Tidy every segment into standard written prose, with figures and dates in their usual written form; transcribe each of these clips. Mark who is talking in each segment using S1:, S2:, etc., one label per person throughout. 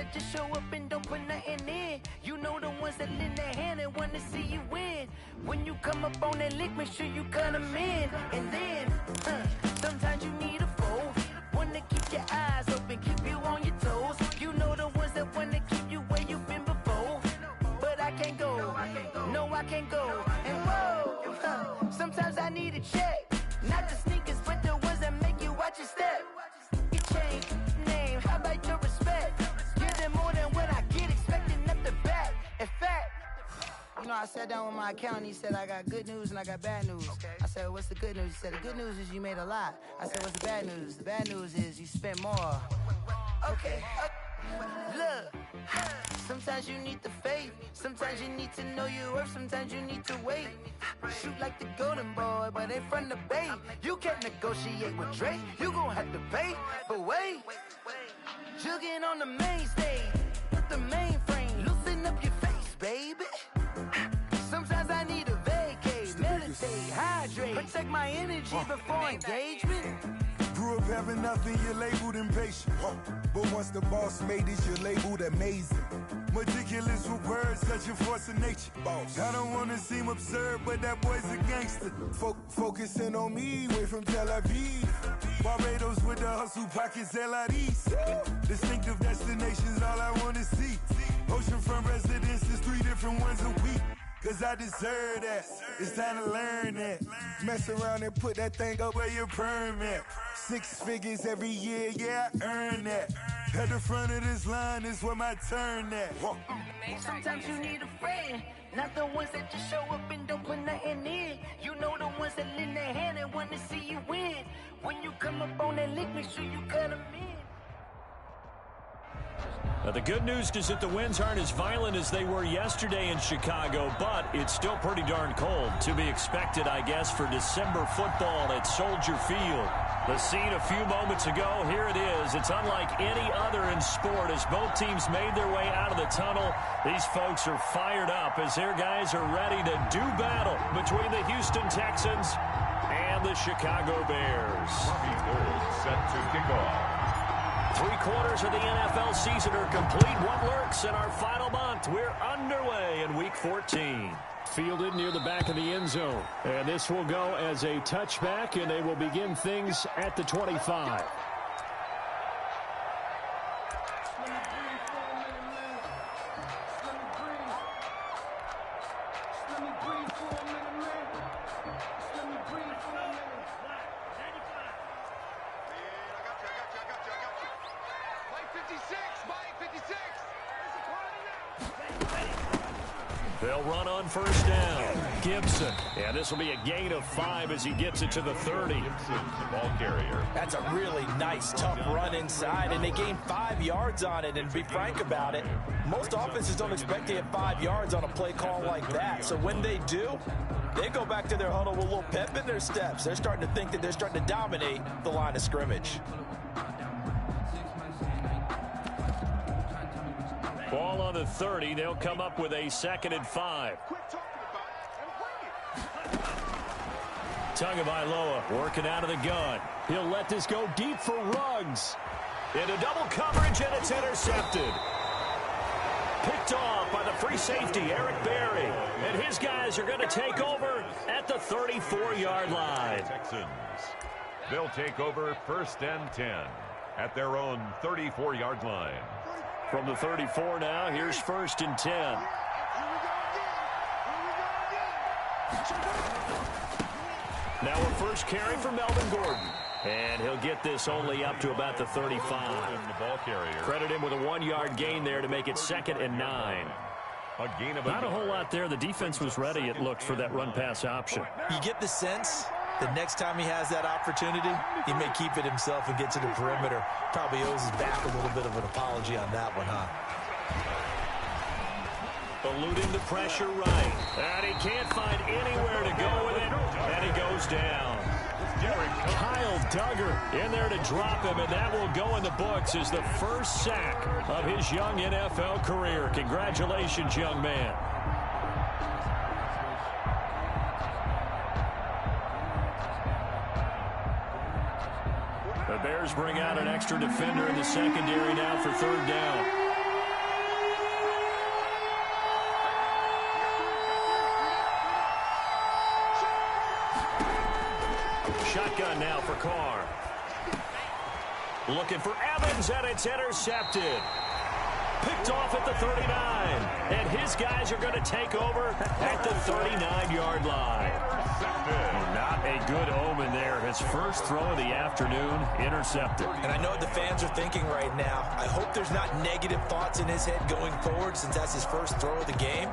S1: that just show up and don't put nothing in. You know the ones that lend their hand and want to see you win. When you come up on that lick, make sure you cut them in. And then, sometimes you need a foe. One to keep your eyes open, keep you on your toes. You know the ones that want to keep you where you've been before. But I can't go, no I can't go. And whoa, sometimes I need a check. Not the sneakers, but the ones that make you watch your step. Your chain, name, how about your respect? Give them more than what I get, expecting up the back. In fact, you know, I sat down with my accountant. He said, I got good news and I got bad news. Okay. I said, what's the good news? He said, the good news is you made a lot. I said, what's the bad news? The bad news is you spent more. Okay. Look, sometimes you need the faith. Sometimes you need to know your worth. Sometimes you need to wait. Shoot like the golden boy, but ain't from the bay. You can't negotiate with Drake. You gon' have to pay. But wait, jugging on the main stage. Put the mainframe, loosen up your face, baby. Sometimes I need a vacate, meditate, hydrate, protect my energy before engagement.
S2: Grew up having nothing, you're labeled impatient. But once the boss made it, you're labeled amazing. Meticulous with words, such a force of nature. I don't wanna seem absurd, but that boy's a gangster. Focusing on me, way from Tel Aviv. Barbados with the hustle pockets, LIDs. Distinctive destinations, all I wanna see. Oceanfront residences, 3 different ones a week. Cause I deserve that, it's time to learn that. Mess around and put that thing up where your permit. 6 figures every year, yeah, I earn that. At the front of this line is where my turn at.
S1: Sometimes you need a friend, not the ones that just show up and don't put nothing in. You know the ones that lend their hand and want to see you win. When you come up on that lick, make sure you cut them in.
S3: Now, the good news is that the winds aren't as violent as they were yesterday in Chicago, but it's still pretty darn cold. To be expected, I guess, for December football at Soldier Field. The scene a few moments ago, here it is. It's unlike any other in sport as both teams made their way out of the tunnel. These folks are fired up as their guys are ready to do battle between the Houston Texans and the Chicago Bears.
S4: Set to kick off.
S3: 3 quarters of the NFL season are complete. What lurks in our final month? We're underway in Week 14. Fielded near the back of the end zone. And this will go as a touchback, and they will begin things at the 25. They'll run on first down. Gibson. And this will be a gain of 5 as he gets it to the 30.
S4: Gibson, the ball carrier.
S5: That's a really nice, tough run inside, and they gained 5 yards on it. And to be frank about it, most offenses don't expect to get 5 yards on a play call like that. So when they do, they go back to their huddle with a little pep in their steps. They're starting to think that they're starting to dominate the line of scrimmage.
S3: Ball on the 30. They'll come up with a 2nd and 5. Tagovailoa working out of the gun. He'll let this go deep for Ruggs. Into double coverage, and it's intercepted. Picked off by the free safety, Eric Berry. And his guys are going to take over at the 34-yard line.
S4: Texans. They'll take over 1st and 10 at their own 34-yard line.
S3: From the 34 now, here's 1st and 10. Now a first carry for Melvin Gordon. And he'll get this only up to about the 35.
S4: The ball carrier.
S3: Credit him with a 1-yard gain there to make it 2nd and 9.
S4: A gain of
S3: Not a whole lot there. The defense was ready, it looked, for that run-pass option.
S5: You get the sense the next time he has that opportunity, he may keep it himself and get to the perimeter. Probably owes his back a little bit of an apology on that one, huh?
S3: Eluding the pressure right. And he can't find anywhere to go with it. And he goes down. Kyle Duggar in there to drop him, and that will go in the books as the first sack of his young NFL career. Congratulations, young man. The Bears bring out an extra defender in the secondary now for 3rd down. shotgun now for Carr. Looking for Evans, and it's intercepted. Picked off at the 39. And his guys are going to take over at the 39-yard line. Not a good omen there. His first throw of the afternoon intercepted.
S5: And I know what the fans are thinking right now. I hope there's not negative thoughts in his head going forward since that's his first throw of the game.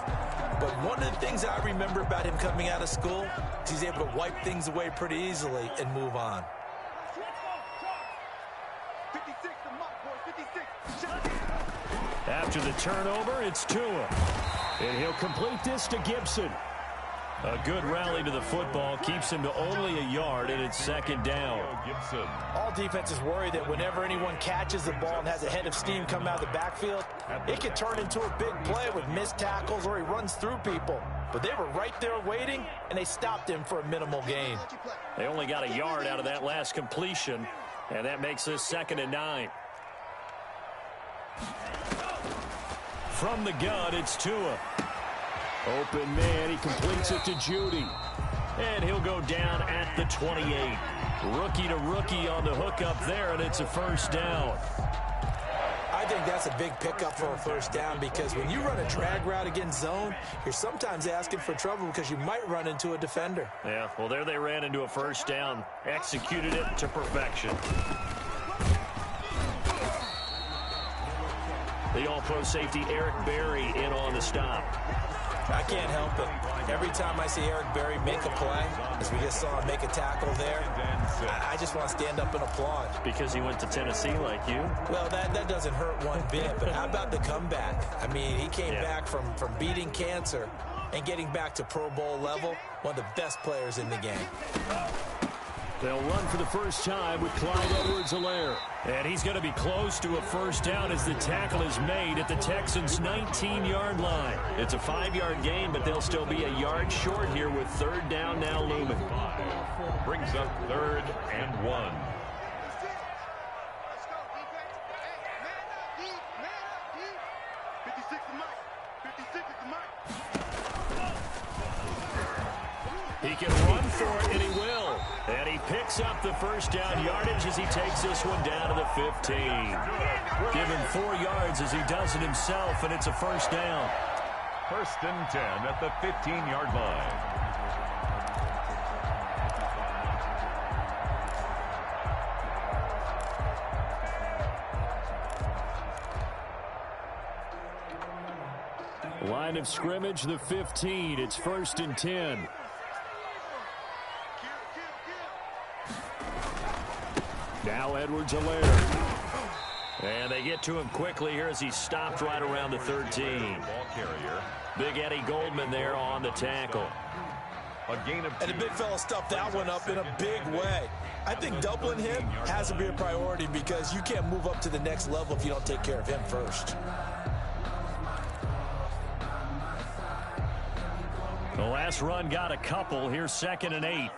S5: But one of the things I remember about him coming out of school is he's able to wipe things away pretty easily and move on.
S3: After the turnover, it's Tua. And he'll complete this to Gibson. A good rally to the football keeps him to only a yard, and it's second down.
S4: Gibson.
S5: All defenses worry that whenever anyone catches the ball and has a head of steam come out of the backfield, it could turn into a big play with missed tackles or he runs through people. But they were right there waiting, and they stopped him for a minimal gain.
S3: They only got a yard out of that last completion, and that makes this 2nd and 9. From the gun, it's Tua. Open man, he completes it to Judy. And he'll go down at the 28. Rookie to rookie on the hookup there, and it's a first down.
S5: I think that's a big pickup for a first down because when you run a drag route against zone, you're sometimes asking for trouble because you might run into a defender.
S3: Yeah, well, there they ran into a first down. Executed it to perfection. The all-pro safety Eric Berry in on the stop.
S5: I can't help it. Every time I see Eric Berry make a play, as we just saw him make a tackle there, I just want to stand up and applaud.
S3: Because he went to Tennessee like you?
S5: Well, that doesn't hurt one bit, but how about the comeback? I mean, he came back from beating cancer and getting back to Pro Bowl level, one of the best players in the game.
S3: They'll run for the first time with Clyde Edwards-Helaire. And he's going to be close to a first down as the tackle is made at the Texans' 19-yard line. It's a 5-yard gain, but they'll still be a yard short here with third down now looming.
S4: Brings up 3rd and 1.
S3: He can run for it, and he will. And he picks up the first down yardage as he takes this one down to the 15. Give him 4 yards as he does it himself, and it's a first down.
S4: 1st and 10 at the 15-yard line.
S3: Line of scrimmage, the 15. It's 1st and 10. Now Edwards-Helaire. And they get to him quickly here as he stopped right around the 13.
S4: Ball carrier.
S3: Big Eddie Goldman there on the tackle.
S4: A gain of 2.
S5: And the big fella stuffed that one up in a big way. I think doubling him has to be a priority because you can't move up to the next level if you don't take care of him first.
S3: The last run got a couple. Here's 2nd and 8.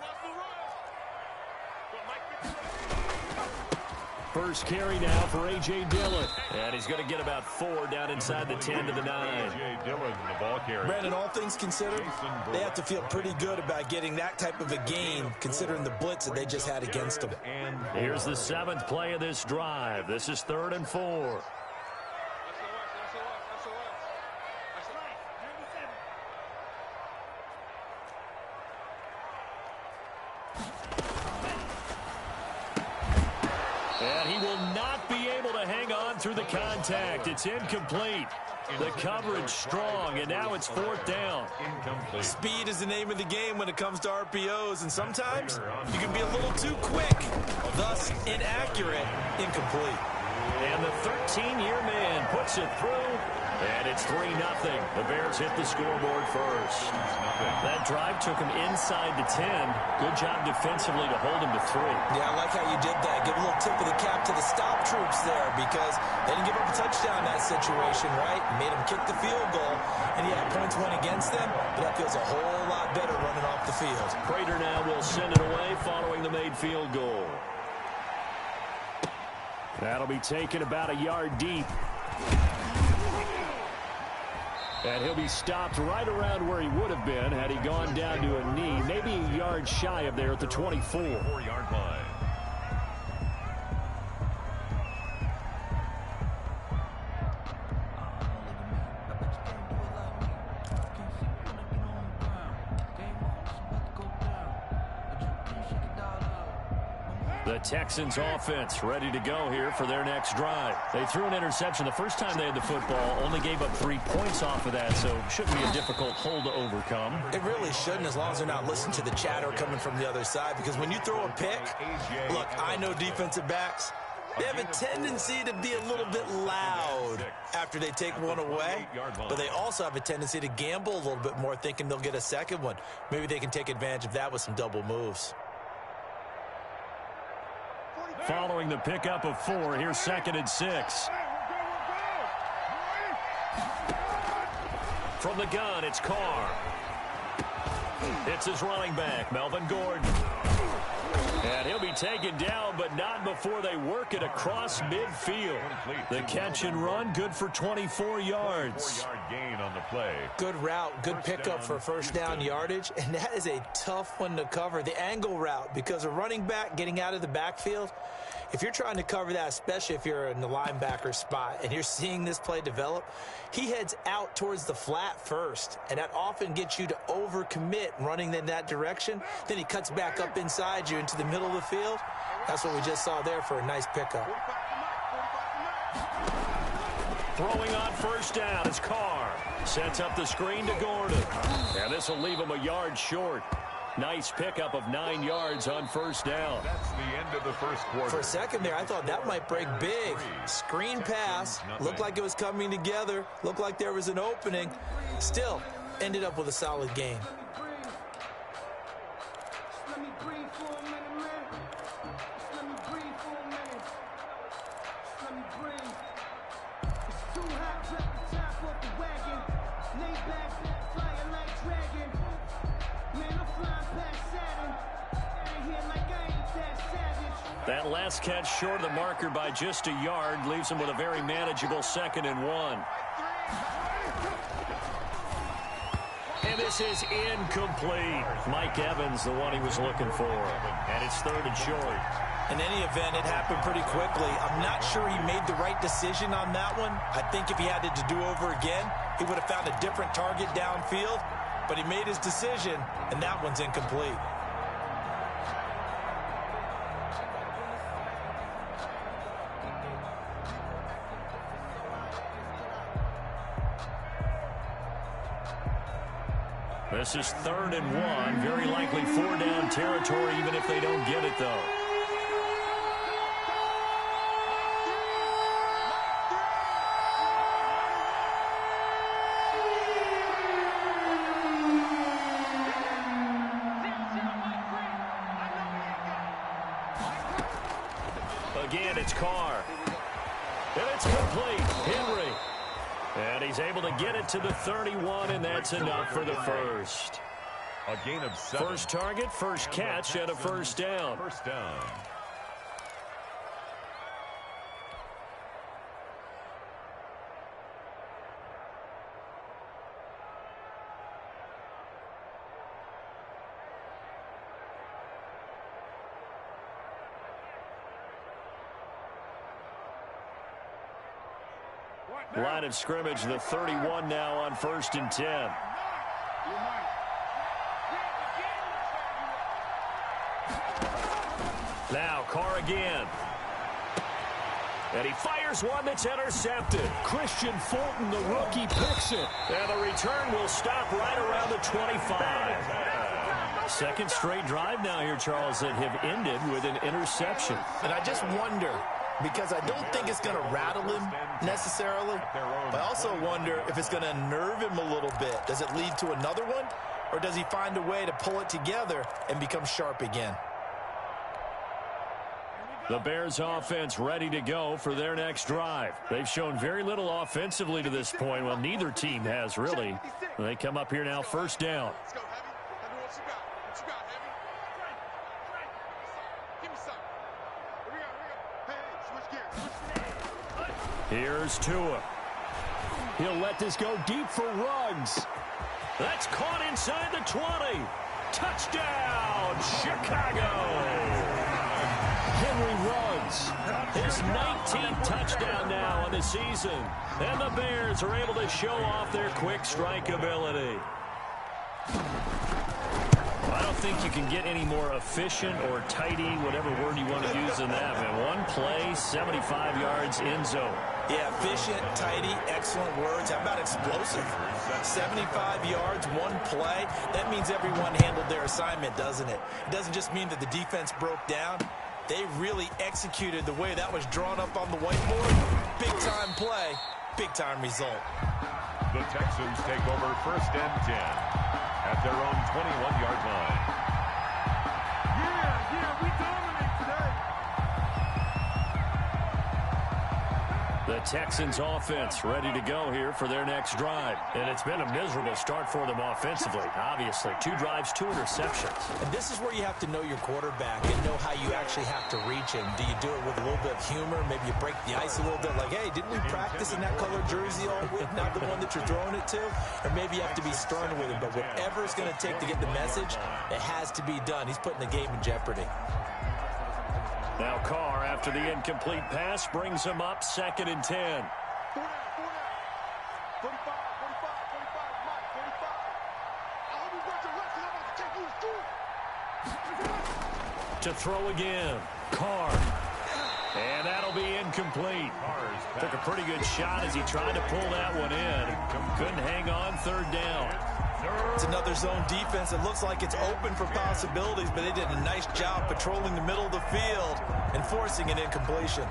S3: First carry now for A.J. Dillon. And he's going to get about 4 down inside the 10 to the 9.
S4: A.J. Dillon, the ball carrier.
S5: Brandon, all things considered, they have to feel pretty good about getting that type of a gain considering the blitz that they just had against them.
S4: And
S3: here's the 7th play of this drive. This is 3rd and 4. And he will not be able to hang on through the contact. It's incomplete. The coverage strong, and now it's 4th down.
S4: incomplete.
S5: Speed is the name of the game when it comes to RPOs, and sometimes you can be a little too quick, thus inaccurate, incomplete.
S3: And the 13-year man puts it through, and it's 3-0. The Bears hit the scoreboard first. That drive took him inside the 10. Good job defensively to hold him to 3.
S5: Yeah, I like how you did that. Give a little tip of the cap to the stop troops there because they didn't give up a touchdown in that situation, right? Made them kick the field goal, and yeah, points went against them, but that feels a whole lot better running off the field.
S3: Prater now will send it away following the made field goal. That'll be taken about a yard deep. And he'll be stopped right around where he would have been had he gone down to a knee, maybe a yard shy of there at the 24.
S4: 4-yard line.
S3: The Texans offense ready to go here for their next drive. They threw an interception the first time they had the football, only gave up 3 points off of that, so shouldn't be a difficult hole to overcome.
S5: It really shouldn't, as long as they're not listening to the chatter coming from the other side, because when you throw a pick, look, I know defensive backs, they have a tendency to be a little bit loud after they take one away, but they also have a tendency to gamble a little bit more, thinking they'll get a second one. Maybe they can take advantage of that with some double moves.
S3: Following the pickup of 4, here's 2nd and 6. From the gun, it's Carr. It's his running back, Melvin Gordon. And he'll be taken down, but not before they work it across midfield. The catch and run, good for 24 yards.
S4: 4-yard gain on the play.
S5: Good route, good pickup for first down yardage, and that is a tough one to cover. The angle route, because a running back getting out of the backfield, if you're trying to cover that, especially if you're in the linebacker spot and you're seeing this play develop, he heads out towards the flat first, and that often gets you to overcommit running in that direction. Then he cuts back up inside you into the middle of the field. That's what we just saw there for a nice pickup.
S3: Throwing on first down is Carr. Sets up the screen to Gordon. And this will leave him a yard short. Nice pickup of 9 yards on first down.
S4: That's the end of the first quarter.
S5: For a second there, I thought that might break big. Screen pass. Looked like it was coming together. Looked like there was an opening. Still, ended up with a solid game.
S3: That last catch short of the marker by just a yard leaves him with a very manageable 2nd and 1. And this is incomplete. Mike Evans, the one he was looking for. And it's 3rd and short.
S5: In any event, it happened pretty quickly. I'm not sure he made the right decision on that one. I think if he had to do over again, he would have found a different target downfield. But he made his decision, and that one's incomplete.
S3: This is 3rd and 1. Very likely 4-down territory, even if they don't get it, though. Again, it's Carr. And it's complete. Henry. And he's able to get it to the 31, and that's enough for the first.
S4: A gain of 7.
S3: First target, first catch, and a first down.
S4: First down.
S3: Line of scrimmage, the 31 now on 1st and 10. Now Carr again. And he fires one that's intercepted. Christian Fulton, the rookie, picks it. And the return will stop right around the 25. Second straight drive now here, Charles, that have ended with an interception.
S5: And I just wonder, because I don't think it's going to rattle him necessarily, but I also wonder if it's going to nerve him a little bit. Does it lead to another one, or does he find a way to pull it together and become sharp again?
S3: The Bears offense ready to go for their next drive. They've shown very little offensively to this point. Well, neither team has really. They come up here now, first down. Here's Tua. He'll let this go deep for Ruggs. That's caught inside the 20. Touchdown, Chicago. Henry Ruggs, his 19th touchdown now on the season. And the Bears are able to show off their quick strike ability. I don't think you can get any more efficient or tidy, whatever word you want to use in that, man. One play, 75 yards in zone.
S5: Yeah, efficient, tidy, excellent words. How about explosive? 75 yards, one play. That means everyone handled their assignment, doesn't it? It doesn't just mean that the defense broke down. They really executed the way that was drawn up on the whiteboard. Big-time play, big-time result.
S4: The Texans take over 1st and 10 at their own 21-yard line.
S2: Yeah, we dominate today.
S3: The Texans offense ready to go here for their next drive. And it's been a miserable start for them offensively, obviously. 2 drives, 2 interceptions.
S5: And this is where you have to know your quarterback and know how you actually have to reach him. Do you do it with a little bit of humor? Maybe you break the ice a little bit like, hey, didn't we practice in that colored jersey all week? Not the one that you're throwing it to? Or maybe you have to be stern with him. But whatever it's going to take to get the message, it has to be done. He's putting the game in jeopardy.
S3: Now Carr, after the incomplete pass, brings him up 2nd and 10. To throw again, Carr. And that'll be incomplete. Took a pretty good shot as he tried to pull that one in. Couldn't hang on 3rd down.
S5: It's another zone defense. It looks like it's open for possibilities, but they did a nice job patrolling the middle of the field and forcing an incompletion.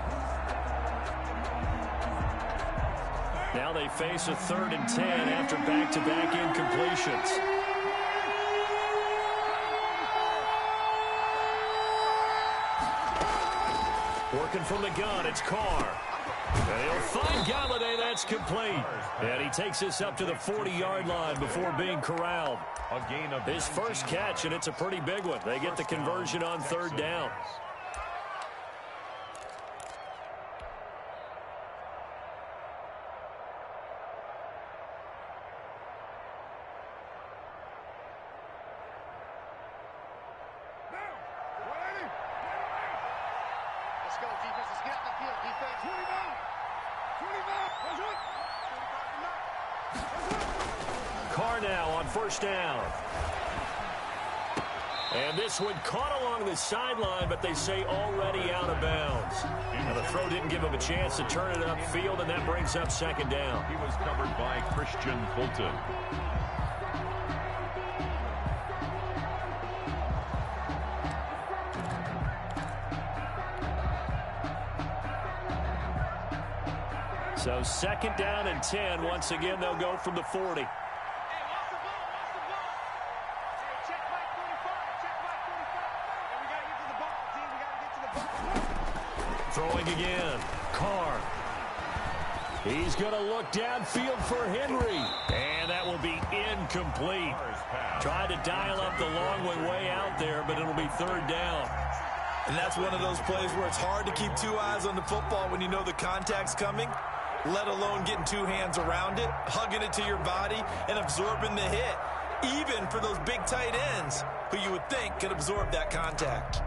S3: Now they face a 3rd and 10 after back-to-back incompletions. Working from the gun, it's Carr. And he'll find Galladay. That's complete. And he takes this up to the 40-yard line before being corralled. His first catch, and it's a pretty big one. They get the conversion on 3rd down. Carr now on 1st down. And this one caught along the sideline, but they say already out of bounds. Now the throw didn't give him a chance to turn it upfield, and that brings up 2nd down.
S4: He was covered by Christian Fulton.
S3: So 2nd down and 10. Once again, they'll go from the 40. Throwing again. Carr. He's going to look downfield for Henry. And that will be incomplete. Tried to dial up the long way out there, but it'll be 3rd down.
S5: And that's one of those plays where it's hard to keep 2 eyes on the football when you know the contact's coming, let alone getting 2 hands around it, hugging it to your body, and absorbing the hit, even for those big tight ends who you would think could absorb that contact.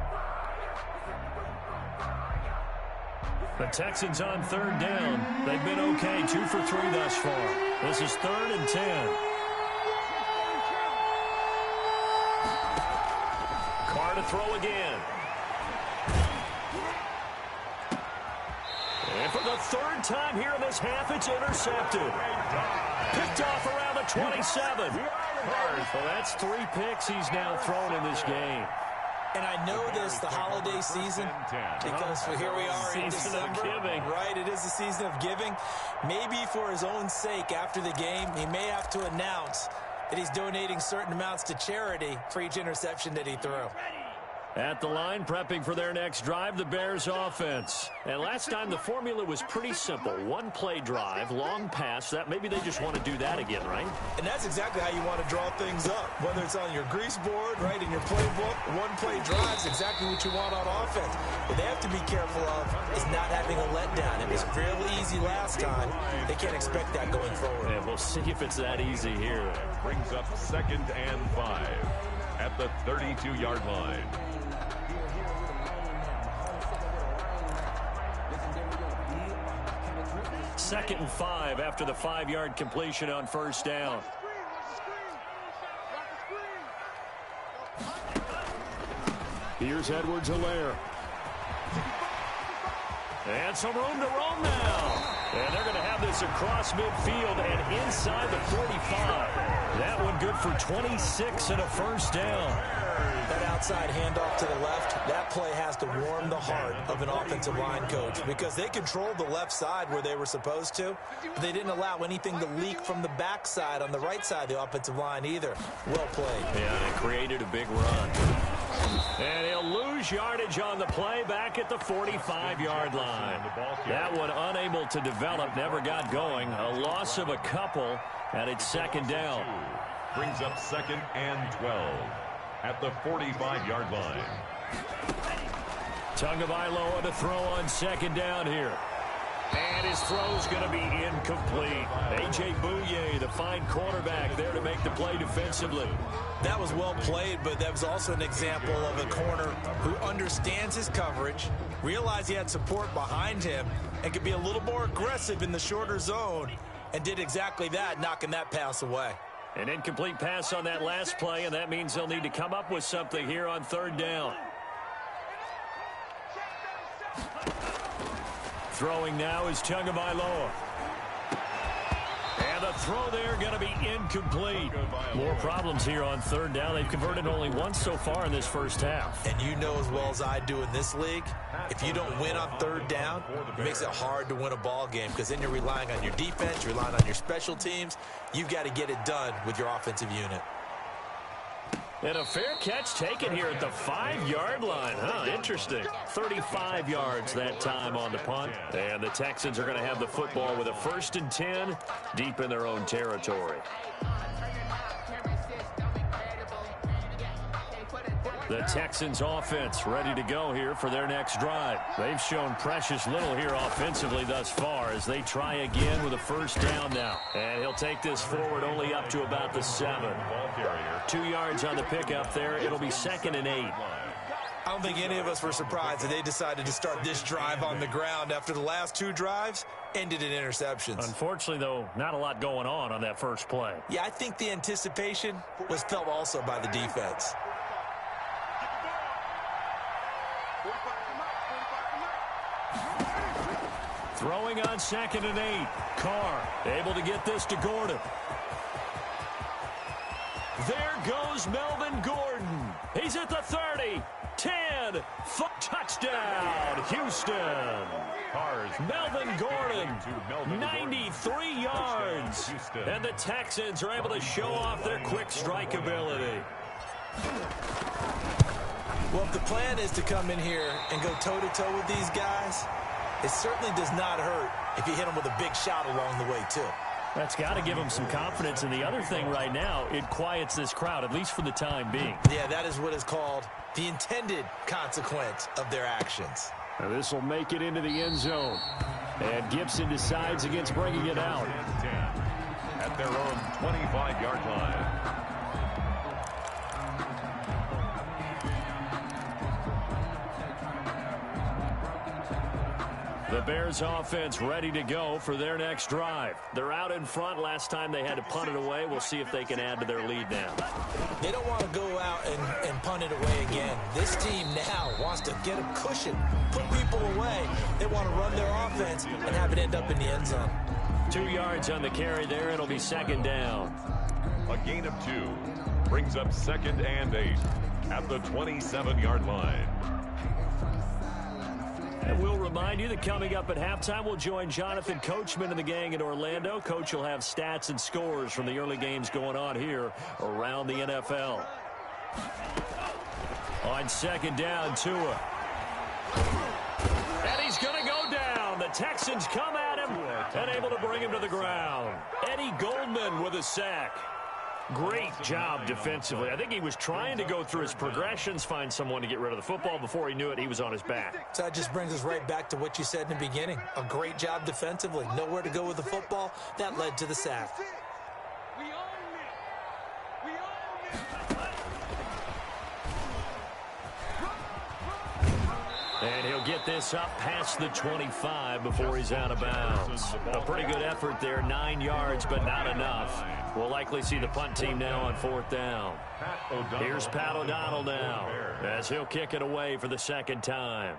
S3: The Texans on 3rd down. They've been okay, 2 for 3 thus far. This is 3rd and 10. Carr to throw again. And for the 3rd time here in this half, it's intercepted. Picked off around the 27. Well, that's 3 picks he's now thrown in this game.
S5: And I know this, the holiday season, because here we are in December. Right, it is the season of giving. Maybe for his own sake after the game, he may have to announce that he's donating certain amounts to charity for each interception that he threw.
S3: At the line, prepping for their next drive, the Bears offense. And last time, the formula was pretty simple. One-play drive, long pass. That maybe they just want to do that again, right?
S5: And that's exactly how you want to draw things up. Whether it's on your grease board, right, in your playbook, one-play drive's exactly what you want on offense. What they have to be careful of is not having a letdown. It was fairly easy last time. They can't expect that going forward.
S3: And we'll see if it's that easy here.
S4: Brings up 2nd and 5 at the 32-yard line.
S3: Second and 5 after the 5-yard completion on first down. Here's Edwards-Helaire. And some room to roam now. And they're going to have this across midfield and inside the 45. That one good for 26 and a first down.
S5: That outside handoff to the left, that play has to warm the heart of an offensive line coach because they controlled the left side where they were supposed to, but they didn't allow anything to leak from the backside on the right side of the offensive line either. Well played.
S3: Yeah, they created a big run. And he'll lose yardage on the play back at the 45-yard line. That one unable to develop, never got going. A loss of a couple, and it's second down.
S4: Brings up 2nd and 12 at the 45-yard line.
S3: Tagovailoa to throw on second down here. And his throw's going to be incomplete. A.J. Bouye, the fine cornerback, there to make the play defensively.
S5: That was well played, but that was also an example of a corner who understands his coverage, realized he had support behind him, and could be a little more aggressive in the shorter zone, and did exactly that, knocking that pass away.
S3: An incomplete pass on that last play, and that means they'll need to come up with something here on third down. Throwing now is Tagovailoa. And the throw there going to be incomplete. More problems here on third down. They've converted only once so far in this first half.
S5: And you know as well as I do in this league, if you don't win on third down, it makes it hard to win a ball game because then you're relying on your defense, you're relying on your special teams. You've got to get it done with your offensive unit.
S3: And a fair catch taken here at the 5-yard line. Interesting. 35 yards that time on the punt. And the Texans are going to have the football with a 1st and 10 deep in their own territory. The Texans offense ready to go here for their next drive. They've shown precious little here offensively thus far as they try again with a first down now. And he'll take this forward only up to about the 7. 2 yards on the pickup there. It'll be 2nd and 8.
S5: I don't think any of us were surprised that they decided to start this drive on the ground after the last 2 drives ended in interceptions.
S3: Unfortunately, though, not a lot going on that first play.
S5: Yeah, I think the anticipation was felt also by the defense.
S3: Throwing on 2nd and 8. Carr able to get this to Gordon. There goes Melvin Gordon. He's at the 30, 10, touchdown, Houston. Melvin Gordon, 93 yards. And the Texans are able to show off their quick strike ability.
S5: Well, if the plan is to come in here and go toe-to-toe with these guys, it certainly does not hurt if you hit them with a big shot along the way, too.
S3: That's got to give them some confidence. And the other thing right now, it quiets this crowd, at least for the time being.
S5: Yeah, that is what is called the intended consequence of their actions.
S3: Now this will make it into the end zone. And Gibson decides against bringing it out.
S4: At their own 25-yard line.
S3: The Bears offense ready to go for their next drive. They're out in front. Last time they had to punt it away. We'll see if they can add to their lead now.
S5: They don't want to go out and punt it away again. This team now wants to get a cushion, put people away. They want to run their offense and have it end up in the end zone.
S3: 2 yards on the carry there. It'll be 2nd down.
S4: A gain of 2 brings up 2nd and 8 at the 27-yard line.
S3: And we'll remind you that coming up at halftime, we'll join Jonathan Coachman and the gang in Orlando. Coach will have stats and scores from the early games going on here around the NFL. On second down, Tua. And he's going to go down. The Texans come at him and able to bring him to the ground. Eddie Goldman with a sack. Great job defensively. I think he was trying to go through his progressions, find someone to get rid of the football. Before he knew it, he was on his back.
S5: So that just brings us right back to what you said in the beginning. A great job defensively. Nowhere to go with the football. That led to the sack.
S3: And he'll get this up past the 25 before he's out of bounds. A pretty good effort there, 9 yards, but not enough. We'll likely see the punt team now on fourth down. Here's Pat O'Donnell now, as he'll kick it away for the second time.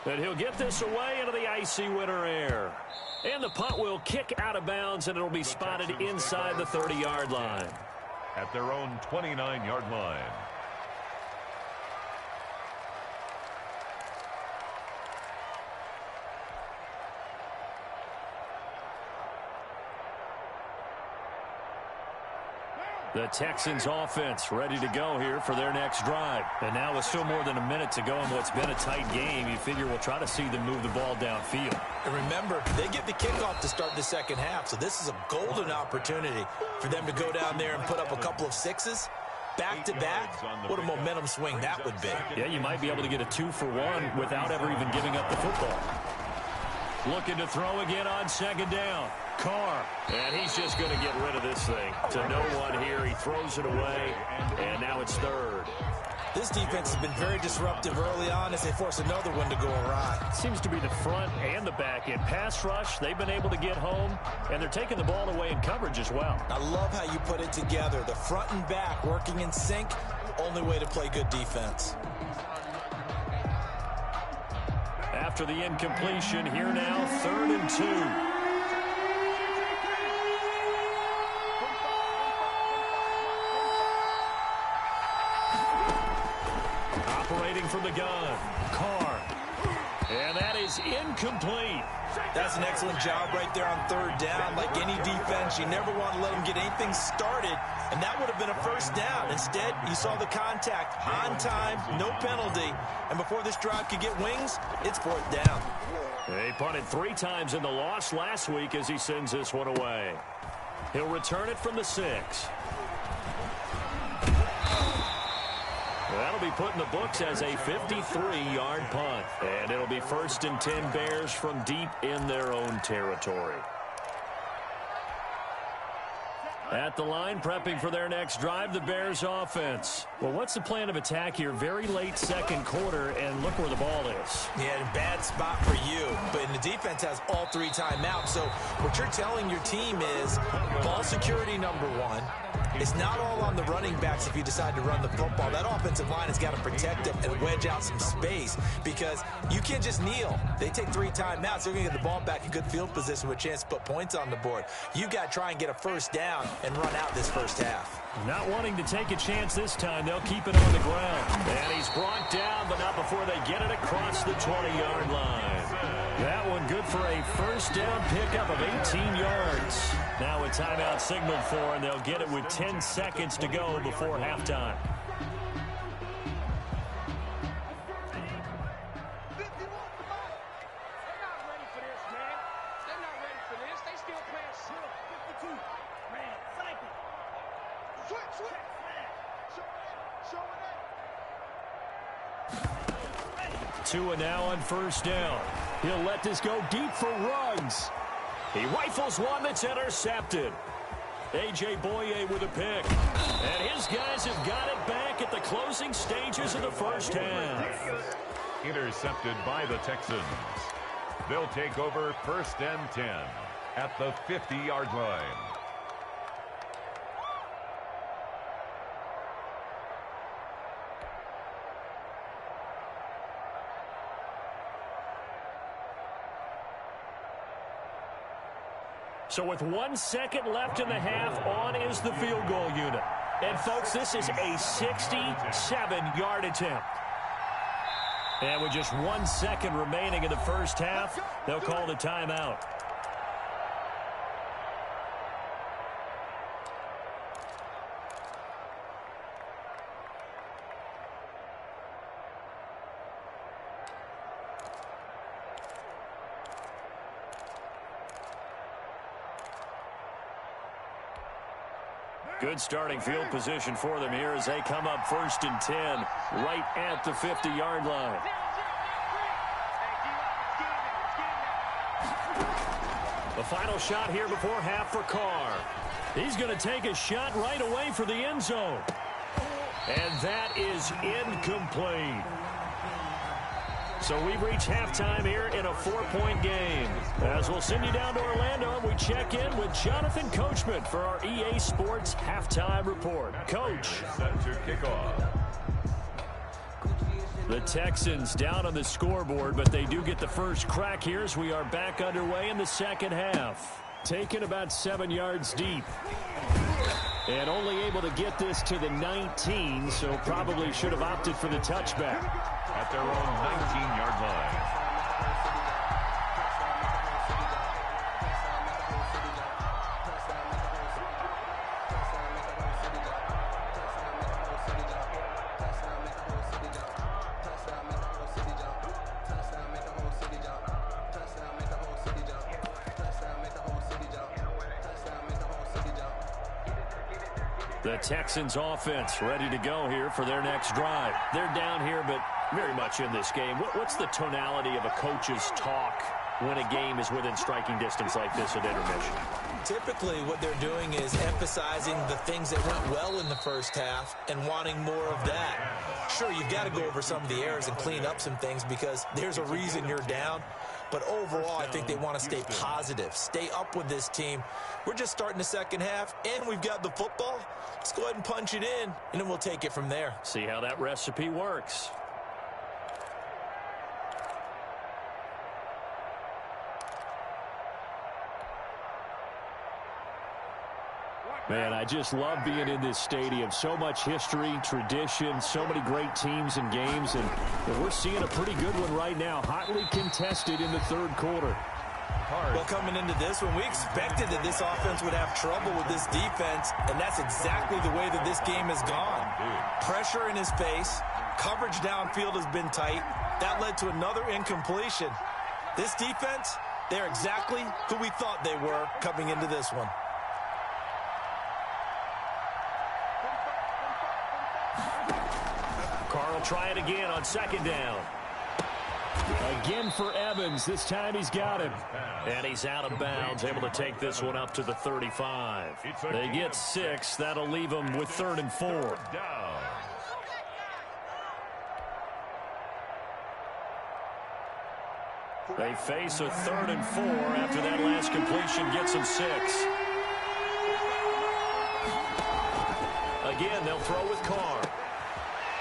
S3: And he'll get this away into the icy winter air. And the punt will kick out of bounds, and it'll be spotted inside the 30-yard line.
S4: At their own 29-yard line.
S3: The Texans offense ready to go here for their next drive. And now with still more than a minute to go in what's been a tight game, you figure we'll try to see them move the ball downfield.
S5: And remember, they get the kickoff to start the second half, so this is a golden opportunity for them to go down there and put up a couple of sixes. Back-to-back, what a momentum swing that would be.
S3: Yeah, you might be able to get a 2-for-1 without ever even giving up the football. Looking to throw again on second down. Carr, and he's just going to get rid of this thing. To no one here, he throws it away, and now it's third.
S5: This defense has been very disruptive early on as they force another one to go awry.
S3: Seems to be the front and the back end. Pass rush, they've been able to get home, and they're taking the ball away in coverage as well.
S5: I love how you put it together. The front and back working in sync, only way to play good defense.
S3: After the incompletion, here now, 3rd and 2. Operating from the gun, Carr. And that is incomplete.
S5: That's an excellent job right there on 3rd down. Like any defense, you never want to let them get anything started, and that would have been a first down. Instead, you saw the contact on time, no penalty, and before this drive could get wings, it's 4th down.
S3: He punted 3 times in the loss last week as he sends this one away. He'll return it from the 6. That'll be put in the books as a 53-yard punt. And it'll be 1st and 10 Bears from deep in their own territory. At the line, prepping for their next drive, the Bears offense. Well, what's the plan of attack here? Very late second quarter, and look where the ball is.
S5: Yeah, bad spot for you. But the defense has all 3 timeouts. So what you're telling your team is ball security number 1. It's not all on the running backs if you decide to run the football. That offensive line has got to protect them and wedge out some space because you can't just kneel. They take 3 timeouts. They're going to get the ball back in good field position with a chance to put points on the board. You've got to try and get a first down and run out this first half.
S3: Not wanting to take a chance this time, they'll keep it on the ground. And he's brought down, but not before they get it across the 20-yard line. That one good for a first down pickup of 18 yards. Now a timeout signaled for, and they'll get it with 10 seconds to go before halftime. Tua now on first down. He'll let this go deep for Ruggs. He rifles one that's intercepted. A.J. Boye with a pick. And his guys have got it back at the closing stages of the first half.
S4: Intercepted by the Texans. They'll take over 1st and 10 at the 50-yard line.
S3: So with 1 second left in the half, on is the field goal unit. And, folks, this is a 67-yard attempt. And with just 1 second remaining in the first half, they'll call the timeout. Good starting field position for them here as they come up 1st and 10 right at the 50-yard line. The final shot here before half for Carr. He's going to take a shot right away for the end zone. And that is incomplete. So we've reached halftime here in a 4-point game. As we'll send you down to Orlando, we check in with Jonathan Coachman for our EA Sports Halftime Report. Coach.
S4: Set to kick off.
S3: The Texans down on the scoreboard, but they do get the first crack here as we are back underway in the second half. Taken about 7 yards deep. And only able to get this to the 19, so probably should have opted for the touchback.
S4: At their own 19-yard line.
S3: The Texans offense ready to go here for their next drive. They're down here, but very much in this game. What's the tonality of a coach's talk when a game is within striking distance like this at intermission?
S5: Typically, what they're doing is emphasizing the things that went well in the first half and wanting more of that. Sure, you've got to go over some of the errors and clean up some things because there's a reason you're down. But overall, I think they want to stay positive, stay up with this team. We're just starting the second half, and we've got the football. Let's go ahead and punch it in, and then we'll take it from there.
S3: See how that recipe works. Man, I just love being in this stadium. So much history, tradition, so many great teams and games, and we're seeing a pretty good one right now. Hotly contested in the third quarter.
S5: Well, coming into this one, we expected that this offense would have trouble with this defense, and that's exactly the way that this game has gone. Pressure in his face, coverage downfield has been tight. That led to another incompletion. This defense, they're exactly who we thought they were coming into this one.
S3: Carr will try it again on second down. Again for Evans. This time he's got him. And he's out of bounds, able to take this one up to the 35. They get 6. That'll leave them with 3rd and 4. They face a 3rd and 4 after that last completion gets them 6. Again, they'll throw with Carr.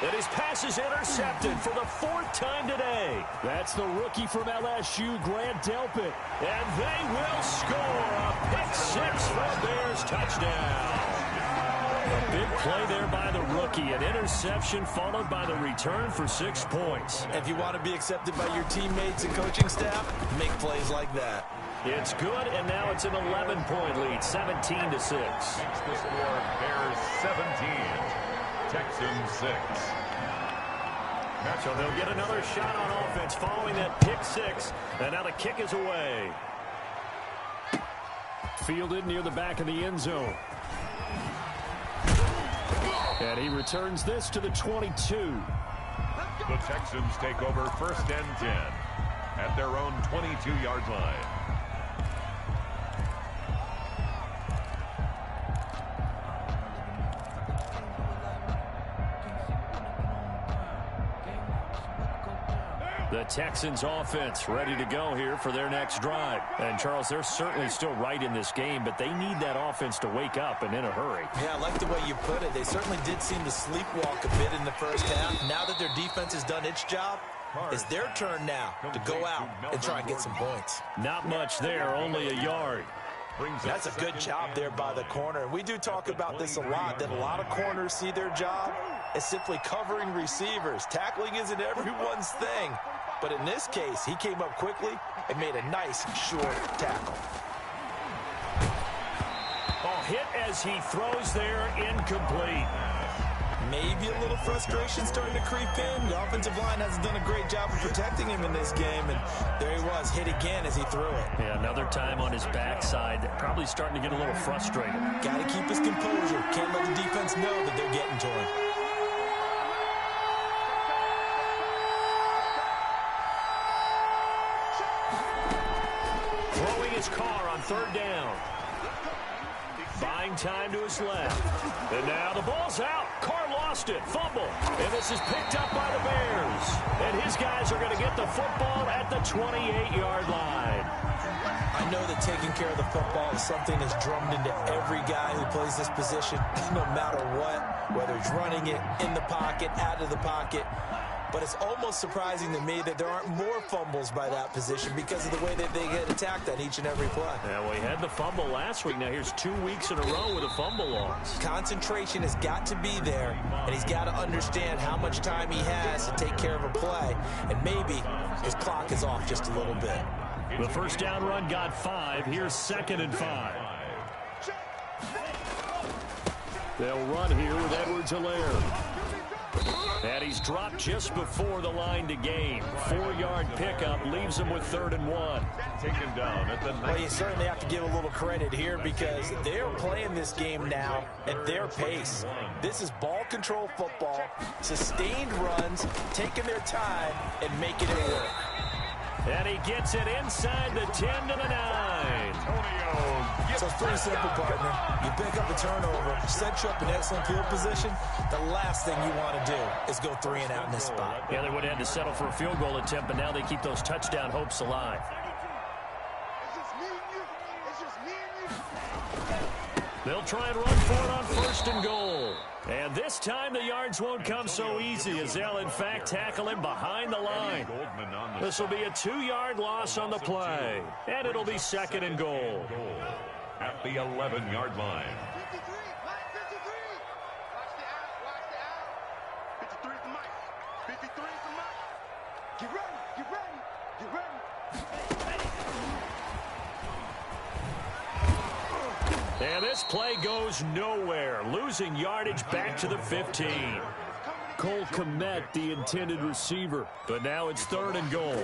S3: And his pass is intercepted for the 4th time today. That's the rookie from LSU, Grant Delpit. And they will score a pick 6 for a Bears touchdown. A big play there by the rookie. An interception followed by the return for 6 points.
S5: If you want to be accepted by your teammates and coaching staff, make plays like that.
S3: It's good, and now it's an 11-point lead, 17-6.
S4: The score, Bears 17. Texans 6.
S3: So they'll get another shot on offense following that pick 6. And now the kick is away. Fielded near the back of the end zone. And he returns this to the 22.
S4: The Texans take over 1st and 10 at their own 22-yard line.
S3: The Texans offense ready to go here for their next drive. And, Charles, they're certainly still right in this game, but they need that offense to wake up and in a hurry.
S5: Yeah, I like the way you put it. They certainly did seem to sleepwalk a bit in the first half. Now that their defense has done its job, it's their turn now to go out and try and get some points.
S3: Not much there, only a yard.
S5: That's a good job there by the corner. We do talk about this a lot, that a lot of corners see their job as simply covering receivers. Tackling isn't everyone's thing. But in this case, he came up quickly and made a nice, short tackle.
S3: Oh, hit as he throws there, incomplete.
S5: Maybe a little frustration starting to creep in. The offensive line hasn't done a great job of protecting him in this game, and there he was, hit again as he threw it.
S3: Yeah, another time on his backside, probably starting to get a little frustrated.
S5: Got to keep his composure. Can't let the defense know that they're getting to him.
S3: Throwing his car on third down. Buying time to his left. And now the ball's out. Carr lost it. Fumble. And this is picked up by the Bears. And his guys are going to get the football at the 28-yard line.
S5: I know that taking care of the football is something that's drummed into every guy who plays this position, no matter what, whether he's running it, in the pocket, out of the pocket. But it's almost surprising to me that there aren't more fumbles by that position because of the way that they get attacked on each and every play.
S3: Yeah, well, he had the fumble last week. Now here's 2 weeks in a row with a fumble loss.
S5: Concentration has got to be there, and he's got to understand how much time he has to take care of a play, and maybe his clock is off just a little bit.
S3: The first down run got 5. Here's 2nd and 5. They'll run here with Edwards-Helaire. And he's dropped just before the line to gain. 4-yard pickup leaves him with 3rd and 1.
S4: Taken down at the 9.
S5: Well, you certainly have to give a little credit here because they're playing this game now at their pace. This is ball control football, sustained runs, taking their time, and making it work.
S3: And he gets it inside the 10 to the 9.
S5: So it's pretty simple, partner. You pick up a turnover, set you up in excellent field position. The last thing you want to do is go 3 and out in this spot.
S3: Yeah, they would have had to settle for a field goal attempt, but now they keep those touchdown hopes alive. They'll try and run for it on 1st and goal. And this time the yards won't come so easy as they'll, in fact, tackle him behind the line. This will be a 2-yard loss on the play. And it'll be 2nd and goal.
S4: At the 11-yard line.
S2: 53 for Mike. 53 for Mike. Get ready, get ready, get ready.
S3: And this play goes nowhere, losing yardage back to the 15. Cole Kmet, the intended receiver, but now it's 3rd and goal.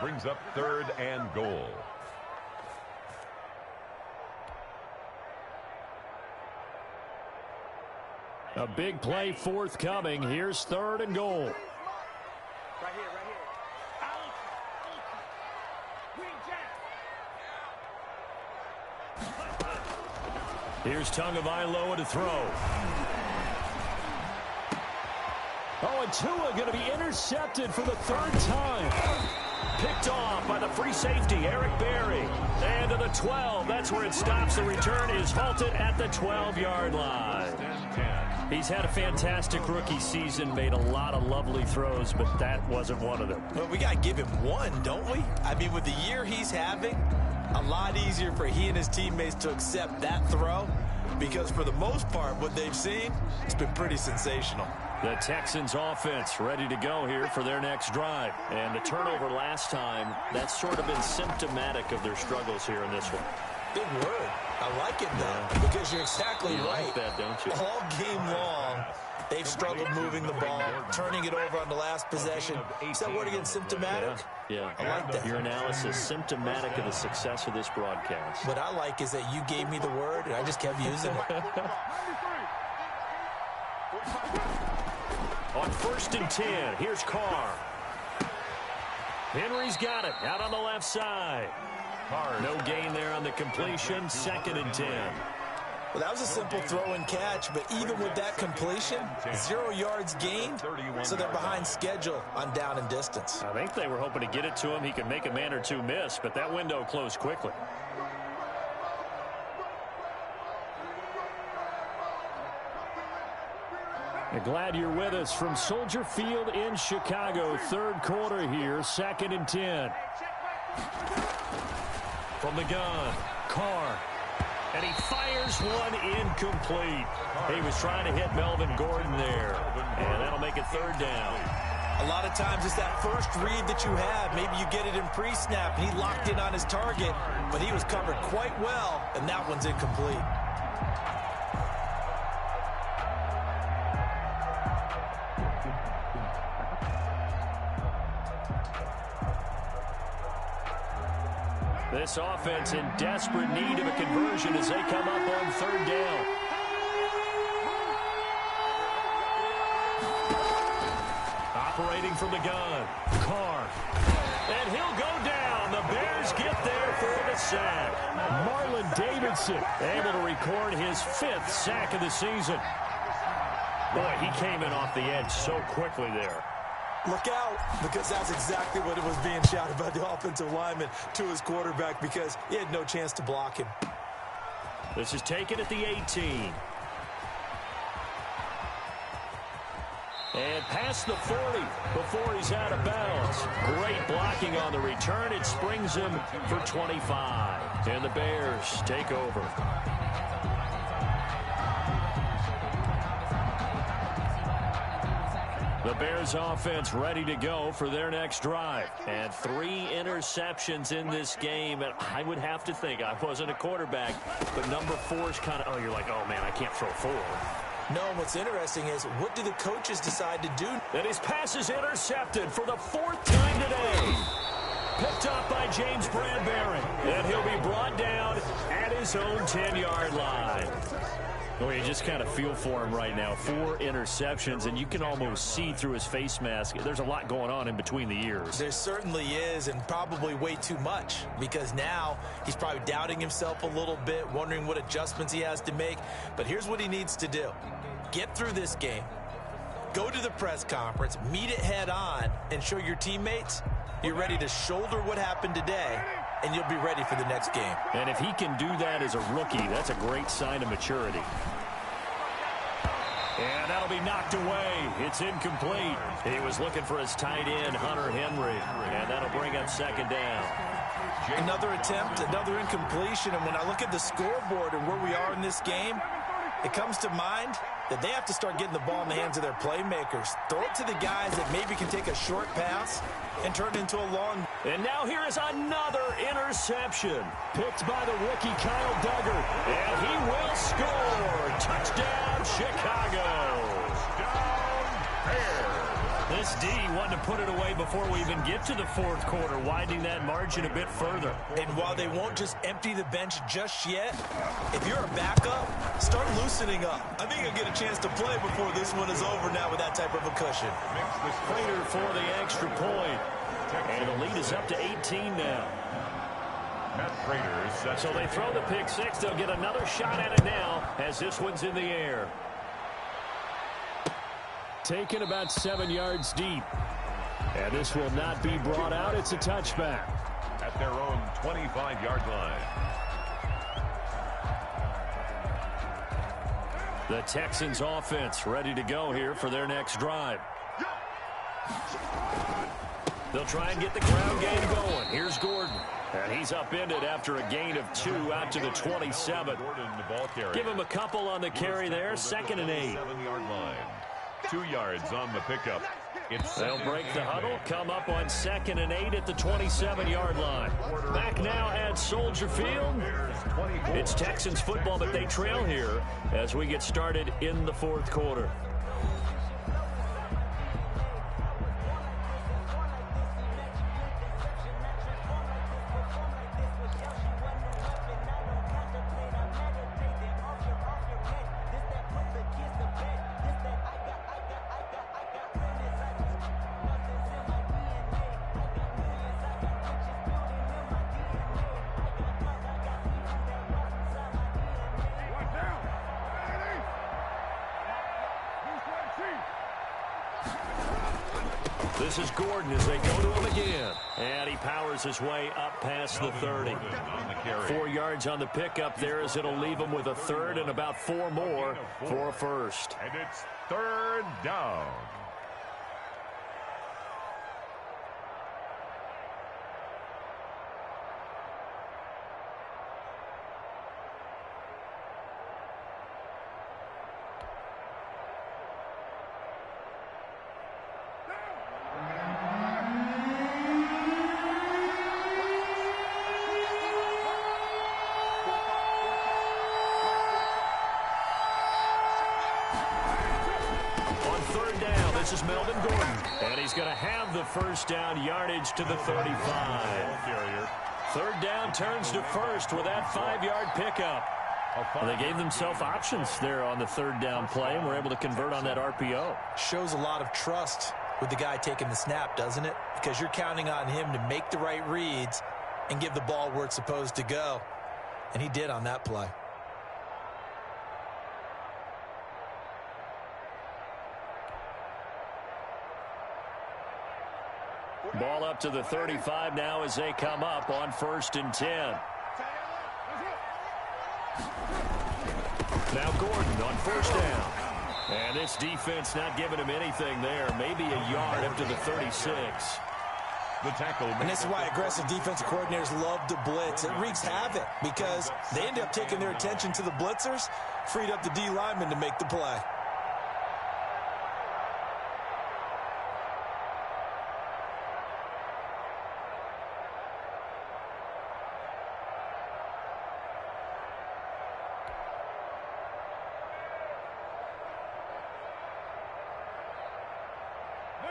S4: Brings up 3rd and goal.
S3: A big play forthcoming. Here's 3rd and goal.
S2: Right here, right here.
S3: Here's Tagovailoa to throw. Oh, and Tua going to be intercepted for the 3rd time. Picked off by the free safety, Eric Berry. And to the 12. That's where it stops. The return is halted at the 12-yard line. He's had a fantastic rookie season, made a lot of lovely throws, but that wasn't one of them.
S5: Well, we got to give him one, don't we? I mean, with the year he's having, a lot easier for he and his teammates to accept that throw because for the most part, what they've seen, it's been pretty sensational.
S3: The Texans offense ready to go here for their next drive. And the turnover last time, that's sort of been symptomatic of their struggles here in this one.
S5: Big word. I like it, though, because you're exactly
S3: you
S5: right.
S3: Like that, don't you?
S5: All game long, they've struggled moving the ball, turning it over on the last possession. Is that word again, symptomatic?
S3: Yeah.
S5: I like that.
S3: Your analysis, symptomatic of the success of this broadcast.
S5: What I like is that you gave me the word, and I just kept using it.
S3: On 1st and 10, here's Carr. Henry's got it out on the left side. No gain there on the completion. 2nd and 10.
S5: Well, that was a simple throw and catch, but even with that completion, 0 yards gained, so they're behind schedule on down and distance.
S3: I think they were hoping to get it to him. He could make a man or two miss, but that window closed quickly. Glad you're with us from Soldier Field in Chicago. 3rd quarter here, 2nd and 10. From the gun, Carr. And he fires one incomplete. He was trying to hit Melvin Gordon there. And that'll make it 3rd down.
S5: A lot of times it's that first read that you have. Maybe you get it in pre-snap, and he locked in on his target, but he was covered quite well, and that one's incomplete.
S3: This offense in desperate need of a conversion as they come up on third down. Operating from the gun, Carr. And he'll go down. The Bears get there for the sack. Marlon Davidson able to record his 5th sack of the season. Boy, he came in off the edge so quickly there.
S5: Look out, because that's exactly what it was being shouted by the offensive lineman to his quarterback, because he had no chance to block him.
S3: This is taken at the 18. And past the 40 before he's out of bounds. Great blocking on the return. It springs him for 25. And the Bears take over. The Bears offense ready to go for their next drive. And 3 interceptions in this game. And I would have to think, I wasn't a quarterback, but number 4 is kind of, you're like, oh, man, I can't throw 4.
S5: No, what's interesting is, what do the coaches decide to do?
S3: And his pass is intercepted for the 4th time today. Picked up by James Bradbury. And he'll be brought down at his own 10-yard line. Well, you just kind of feel for him right now. 4 interceptions, and you can almost see through his face mask. There's a lot going on in between the ears.
S5: There certainly is, and probably way too much, because now he's probably doubting himself a little bit, wondering what adjustments he has to make. But here's what he needs to do. Get through this game. Go to the press conference, meet it head on, and show your teammates you're ready to shoulder what happened today, and you'll be ready for the next game.
S3: And if he can do that as a rookie, that's a great sign of maturity. And that'll be knocked away. It's incomplete. He was looking for his tight end, Hunter Henry, and that'll bring up 2nd down.
S5: Another attempt, another incompletion, and when I look at the scoreboard and where we are in this game, it comes to mind that they have to start getting the ball in the hands of their playmakers. Throw it to the guys that maybe can take a short pass and turn it into a long.
S3: And now here is another interception. Picked by the rookie Kyle Duggar. And he will score. Touchdown, Chicago. This D wanted to put it away before we even get to the 4th quarter, widening that margin a bit further.
S5: And while they won't just empty the bench just yet, if you're a backup, start loosening up. I think you'll get a chance to play before this one is over now with that type of a cushion.
S3: Prater for the extra point. And the lead is up to 18 now. So they throw the pick 6. They'll get another shot at it now as this one's in the air. Taken about 7 yards deep. And this will not be brought out. It's a touchback.
S4: At their own 25-yard line.
S3: The Texans offense ready to go here for their next drive. They'll try and get the ground game going. Here's Gordon. And he's upended after a gain of 2 out to the 27. Give him a couple on the carry there. 2nd and 8.
S4: 7-yard line. 2 yards on the pickup.
S3: They'll break the huddle, come up on 2nd and 8 at the 27-yard line. Back now at Soldier Field. It's Texans football, but they trail here as we get started in the 4th quarter. This is Gordon as they go to him again. And he powers his way up past the 30. 4 yards on the pickup there as it'll leave him with a 3rd and about 4 more for a 1st.
S4: And it's 3rd down.
S3: This is Melvin Gordon, and he's going to have the 1st down, yardage to the 35. Third down turns to first with that 5-yard pickup. Well, they gave themselves options there on the third down play and were able to convert on that RPO.
S5: Shows a lot of trust with the guy taking the snap, doesn't it? Because you're counting on him to make the right reads and give the ball where it's supposed to go. And he did on that play.
S3: Ball up to the 35 now as they come up on 1st and 10. Now Gordon on 1st down. And this defense not giving him anything there. Maybe a yard up to the 36.
S4: The tackle.
S5: And this is why aggressive defensive coordinators love to blitz. It wreaks havoc because they end up taking their attention to the blitzers, freed up the D lineman to make the play.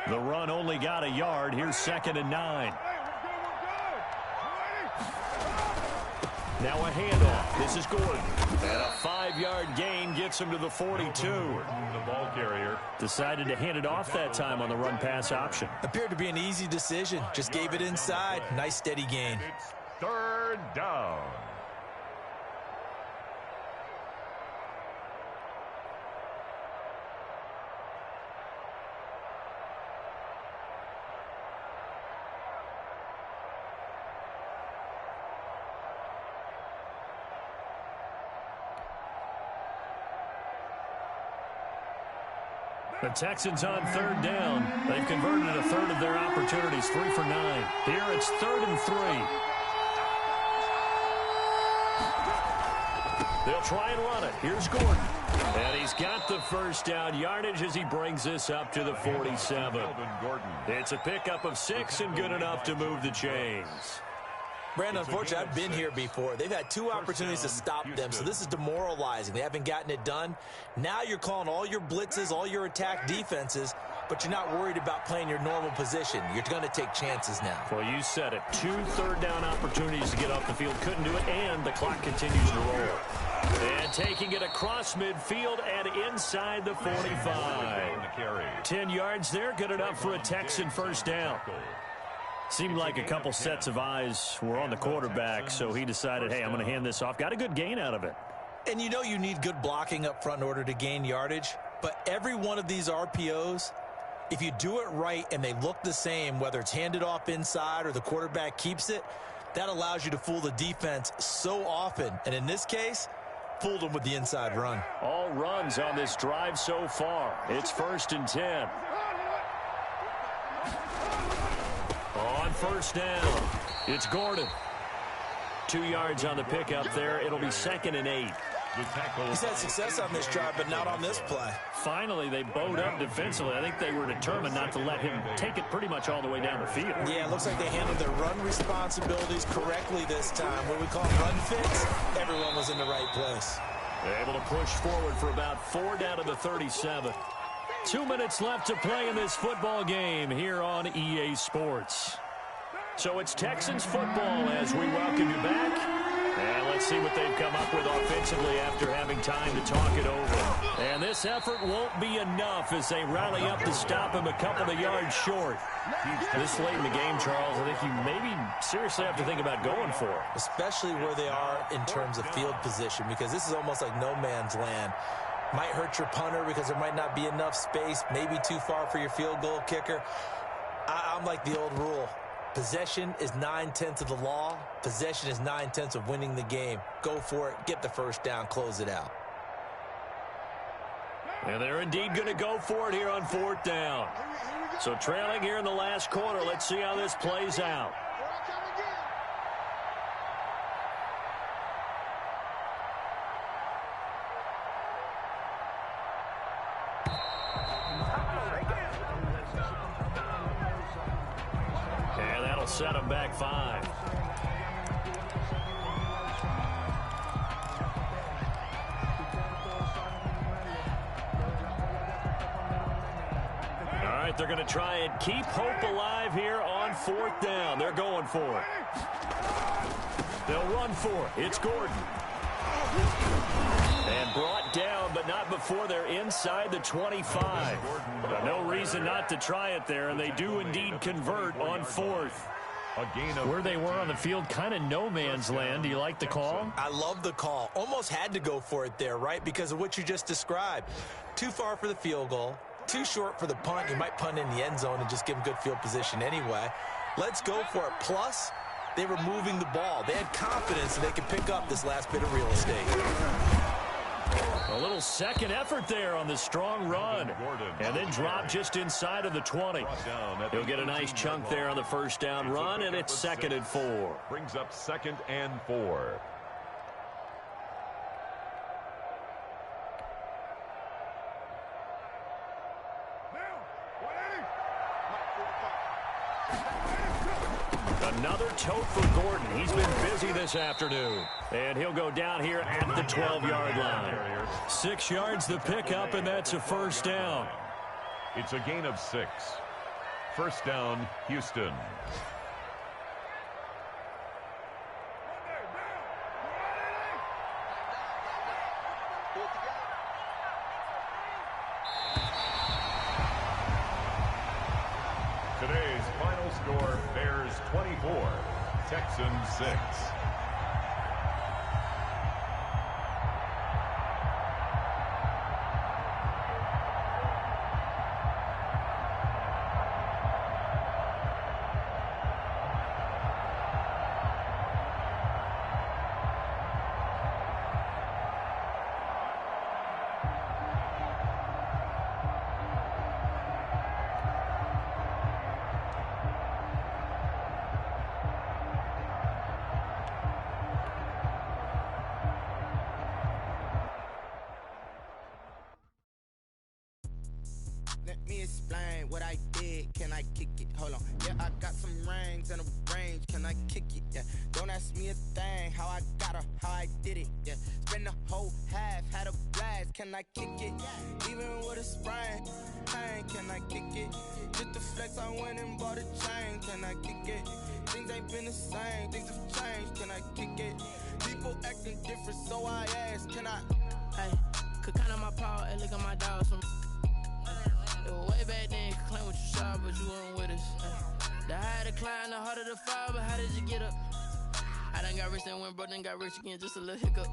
S3: The run only got a yard. Here's 2nd and 9. Now a handoff. This is Gordon. And a 5-yard gain gets him to the 42.
S4: The ball carrier
S3: Decided to hand it off that time on the run-pass option.
S5: Appeared to be an easy decision. Just gave it inside. Nice steady gain.
S4: It's 3rd down.
S3: The Texans on 3rd down. They've converted a third of their opportunities, 3 for 9. Here it's 3rd and 3. They'll try and run it. Here's Gordon. And he's got the first down yardage as he brings this up to the 47. It's a pickup of 6 and good enough to move the chains.
S5: Brandon, unfortunately, I've been here before. They've had 2 opportunities to stop them, so this is demoralizing. They haven't gotten it done. Now you're calling all your blitzes, all your attack defenses, but you're not worried about playing your normal position. You're going to take chances now.
S3: Well, you said it. 2 third-down opportunities to get off the field. Couldn't do it, and the clock continues to roll. And taking it across midfield and inside the 45. 10 yards there, good enough for a Texan first down. Seemed like a couple sets of eyes were on the quarterback, so he decided, hey, I'm going to hand this off. Got a good gain out of it.
S5: And you know you need good blocking up front in order to gain yardage, but every one of these RPOs, if you do it right and they look the same, whether it's handed off inside or the quarterback keeps it, that allows you to fool the defense so often. And in this case, fooled them with the inside run.
S3: All runs on this drive so far. It's 1st and 10. On 1st down, it's Gordon. 2 yards on the pickup there. It'll be 2nd and 8.
S5: He's had success on this drive, but not on this play.
S3: Finally, they bowed up defensively. I think they were determined not to let him take it pretty much all the way down the field.
S5: Yeah, it looks like they handled their run responsibilities correctly this time. What we call run fits, everyone was in the right place.
S3: They're able to push forward for about 4 down to the 37. 2 minutes left to play in this football game here on EA Sports. So it's Texans football as we welcome you back. And let's see what they've come up with offensively after having time to talk it over. And this effort won't be enough as they rally up to stop him a couple of yards short. This late in the game, Charles, I think you maybe seriously have to think about going for it.
S5: Especially where they are in terms of field position, because this is almost like no man's land. Might hurt your punter because there might not be enough space, maybe too far for your field goal kicker. I'm like the old rule. Possession is 9/10 of the law. Possession is 9/10 of winning the game. Go for it. Get the first down. Close it out.
S3: And they're indeed going to go for it here on 4th down. So trailing here in the last quarter. Let's see how this plays out. Set him back 5. All right, they're going to try and keep hope alive here on 4th down. They're going for it. They'll run for it. It's Gordon. And brought down, but not before they're inside the 25. No reason not to try it there, and they do indeed convert on fourth. Where they were on the field, kind of no man's land. Do you like the call?
S5: I love the call. Almost had to go for it there, right, because of what you just described. Too far for the field goal, too short for the punt. You might punt in the end zone and just give them good field position anyway. Let's go for it. Plus, they were moving the ball. They had confidence that they could pick up this last bit of real estate.
S3: A little second effort there on the strong run. And then drop just inside of the 20. He'll get a nice chunk there on the first down run, and it's 2nd and 4.
S4: Brings up 2nd and 4.
S3: Another tote for Gordon. He's been busy this afternoon. And he'll go down here at the 12-yard line. 6 yards the pickup, and that's a first down.
S4: It's a gain of 6. First down, Houston. Today's final score, Bears 24, Texans 6.
S6: Let me explain what I did. Can I kick it? Hold on. Yeah, I got some rings and a range. Can I kick it? Yeah. Don't ask me a thing. How I got her, how I did it. Yeah. Spend the whole half, had a blast. Can I kick it? Even with a sprain. Pain, can I kick it? Just the flex, I went and bought a chain. Can I kick it? Things ain't been the same. Things have changed. Can I kick it? People acting different, so I asked. Can I?
S7: Hey, could count on my power and look at my dogs from. It was way back then, could claim what you saw, but you weren't with us. The higher the climb, the harder the fall, but how did you get up? I done got rich and went broke, then got rich again, just a little hiccup.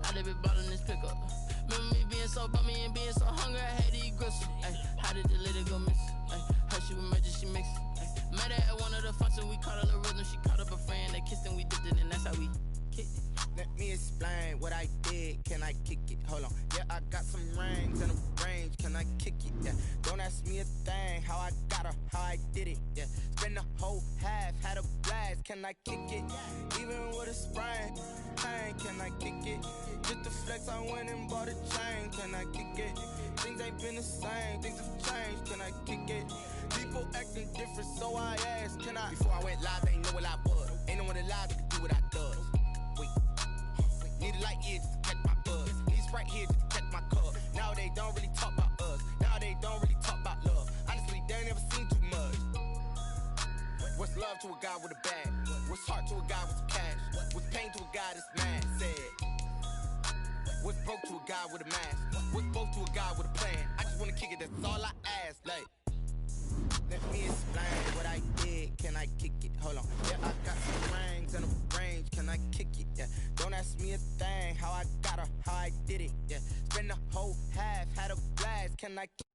S7: I done been ballin' this pickup. Remember me being so bummy and being so hungry, I had to eat gristle. How did the lady go miss? Her she was magic, she mixed. Met her at one of the functions, we caught her the rhythm, she caught up a friend, they kissed and we dipped it, and that's how we kicked it.
S6: Let me explain what I did. Can I kick it? Hold on. Yeah, I got some rings and a range. Can I kick it? Yeah. Don't ask me a thing. How I got her, how I did it. Yeah. Spend the whole half, had a blast. Can I kick it? Even with a sprain. Pain, can I kick it? Just the flex, I went and bought a chain. Can I kick it? Things ain't been the same. Things have changed. Can I kick it? People acting different, so I asked. Can I? Before I went live, they ain't know what I was. Ain't no one alive that could do what I does. Need a light here just to catch my buzz. Need Sprite here just to catch my cup. Now they don't really talk about us. Now they don't really talk about love. Honestly, they ain't never seen too much. What's love to a guy with a bag? What's heart to a guy with some cash? What's pain to a guy that's mad? Said. What's broke to a guy with a mask? What's both to a guy with a plan? I just wanna kick it, that's all I ask. Like, let me explain what I did. Can I kick it? Hold on. Yeah, I got some rings and a range. Can I kick it? Yeah. Don't ask me a thing. How I got her, how I did it. Yeah. Spend the whole half, had a blast. Can I kick it?